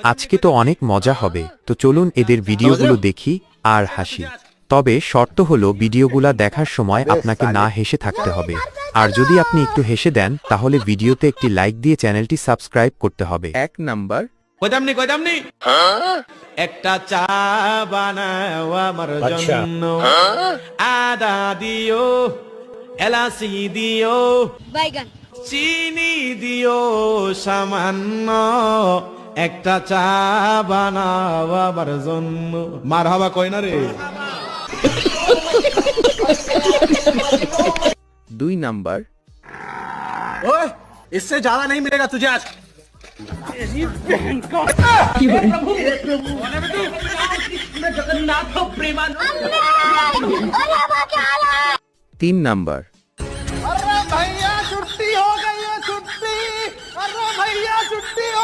আজকে তো অনেক মজা হবে, তো চলুন এদের ভিডিওগুলো দেখি আর হাসি। তবে শর্ত হলো ভিডিওগুলা দেখার সময় আপনাকে না হেসে থাকতে হবে। আর যদি আপনি একটু হেসে দেন তাহলে ভিডিওতে একটি লাইক দিয়ে চ্যানেলটি সাবস্ক্রাইব করতে হবে। 1 নাম্বার কইতামনি একটা চা বানাও আমার জন্য আদা দিও এলাচি দিও বাইগান চিনি দিও সামান্য একটা চা বানাও আমার জন্য মারহাবা কই না রে 2 নাম্বার ओए, इससे ज्यादा नहीं मिलेगा तुझे आज। 3 নাম্বার अरे भैया छुट्टी हो गई है छुट्टी। अरे भैया छुट्टी हो